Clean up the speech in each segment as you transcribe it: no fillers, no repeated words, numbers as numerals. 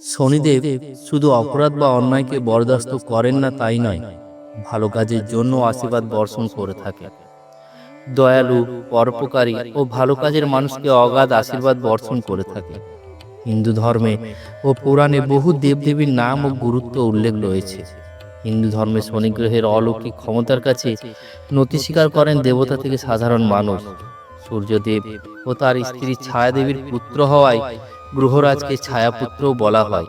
শনিদেব শুধু অপরাধ বা অন্যায়কে বরদাস্ত করেন না তাই নয়, ভালো কাজের জন্য আশীর্বাদ বর্ষণ করে থাকেন। দয়ালু, পরোপকারী ও ভালো কাজের মানুষকে অগাধ আশীর্বাদ বর্ষণ করে থাকে। হিন্দু ধর্মে ও পুরাণে বহু দেবদেবীর নাম ও গুরুত্ব উল্লেখ রয়েছে। হিন্দু ধর্মে শনি গ্রহের অলৌকিক ক্ষমতার কাছে নতি স্বীকার করেন দেবতা থেকে সাধারণ মানুষ। সূর্যদেব ও তার স্ত্রী ছায়াদেবীর পুত্র হওয়ায় গ্রহরাজকে ছায়াপুত্রও বলা হয়।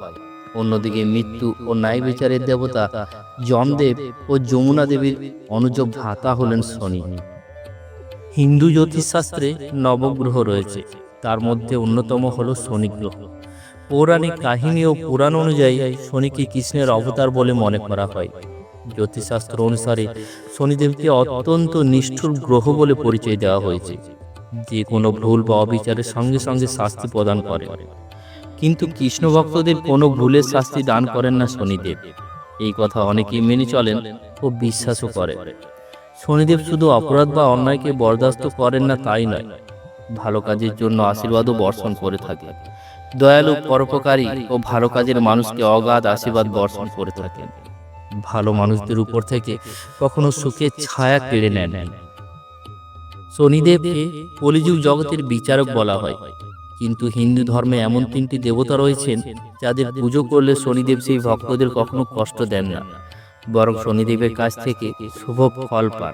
অন্যদিকে মৃত্যু ও ন্যায় বিচারের দেবতা যমদেব ও যমুনা দেবীর অনুজ ভ্রাতা হলেন শনি। হিন্দু জ্যোতিষশাস্ত্রে নবগ্রহ রয়েছে, তার মধ্যে অন্যতম হল শনি গ্রহ। পৌরাণিক কাহিনী ও পুরাণ অনুযায়ী শনিকে কৃষ্ণের অবতার বলে মনে করা হয়। জ্যোতিষশাস্ত্র অনুসারে শনিদেবকে অত্যন্ত নিষ্ঠুর গ্রহ বলে পরিচয় দেওয়া হয়েছে, যে কোনো ভুল বা অবিচারের সঙ্গে সঙ্গে শাস্তি প্রদান করে। কিন্তু কৃষ্ণ ভক্তদের কোনো ভুলের শাস্তি দান করেন না শনিদেব। এই কথা অনেকেই মেনে চলেন ও বিশ্বাসও করেন। শনিদেব শুধু অপরাধ বা অন্যায়কে বরদাস্ত করেন না তাই নয়, ভালো কাজের জন্য আশীর্বাদও বর্ষণ করে থাকে। দয়ালু, পরোপকারী ও ভালো কাজের মানুষকে অগাধ আশীর্বাদ বর্ষণ করে থাকেন। ভালো মানুষদের উপর থেকে কখনো সুখের ছায়া কেড়ে নেন। শনিদেবকে কলিযুগ জগতের বিচারক বলা হয়, কিন্তু হিন্দু ধর্মে এমন তিনটি দেবতা রয়েছেন যাদের পুজো করলে শনিদেব সেই ভক্তদের কখনো কষ্ট দেন না, বরং শনিদেবের কাছ থেকে শুভ ফল পান।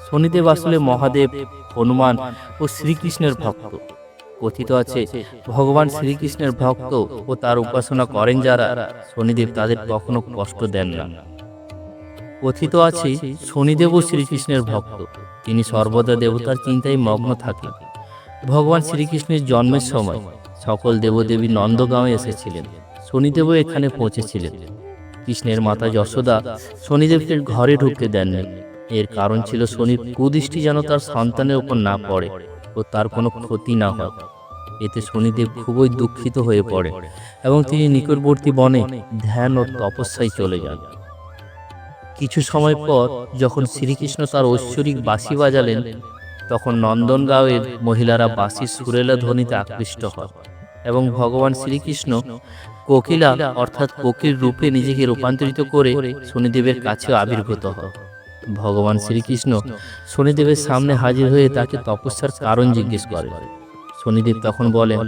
শনিদেব আসলে মহাদেব, হনুমান ও শ্রীকৃষ্ণের ভক্ত। কথিত আছে, ভগবান শ্রীকৃষ্ণের ভক্ত ও তার উপাসনা করেন যারা, শনিদেব তাদের কখনো কষ্ট দেন না। কথিত আছে, শনিদেব ও শ্রীকৃষ্ণের ভক্ত, তিনি সর্বদা দেবতার চিন্তায় মগ্ন থাকেন। ভগবান শ্রীকৃষ্ণের জন্মের সময় সকল দেবদেবী নন্দগাঁওয়ে এসেছিলেন, শনিদেবও এখানে পৌঁছেছিলেন। কৃষ্ণের মাতা যশোদা শনিদেবকে ঘরে ঢুকতে দেননি। এর কারণ ছিল শনির কুদৃষ্টি যেন তার সন্তানের উপর না পড়ে ও তার কোনো ক্ষতি না হয়। এতে শনিদেব খুবই দুঃখিত হয়ে পড়ে এবং তিনি নিকটবর্তী বনে ধ্যান ও তপস্যায় চলে যান। কিছু সময় পর যখন শ্রীকৃষ্ণ তার ঐশ্বরিক বাঁশি বাজালেন, তখন নন্দনগাঁওয়ের মহিলারা বাঁশির সুরেলা ধ্বনিতে আকৃষ্ট হয় এবং ভগবান শ্রীকৃষ্ণ কোকিলা অর্থাৎ কোকিল রূপে নিজেকে রূপান্তরিত করে শনিদেবের কাছেও আবির্ভূত হয়। ভগবান শ্রীকৃষ্ণ শনিদেবের সামনে হাজির হয়ে তাকে তপস্যার কারণ জিজ্ঞেস করেন। শনিদেব তখন বলেন,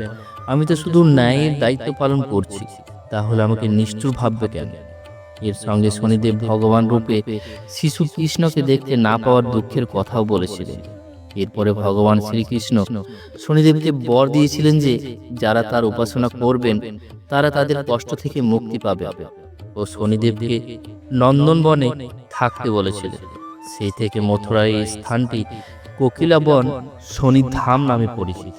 আমি তো শুধু ন্যায়ের দায়িত্ব পালন করছি, তাহলে আমাকে নিষ্ঠুর ভাববে কেন? এর সঙ্গে শনিদেব ভগবান রূপে শিশু কৃষ্ণকে দেখতে না পাওয়ার দুঃখের কথাও বলেছিলেন। এরপরে ভগবান শ্রীকৃষ্ণ শনিদেবকে বর দিয়েছিলেন যে যারা তার উপাসনা করবেন তারা তাদের কষ্ট থেকে মুক্তি পাবে, ও শনিদেবকে নন্দনবনে থাকতে বলেছিলেন। সেই থেকে মথুরার এই স্থানটি কোকিলাবন শনিধাম নামে পরিচিত।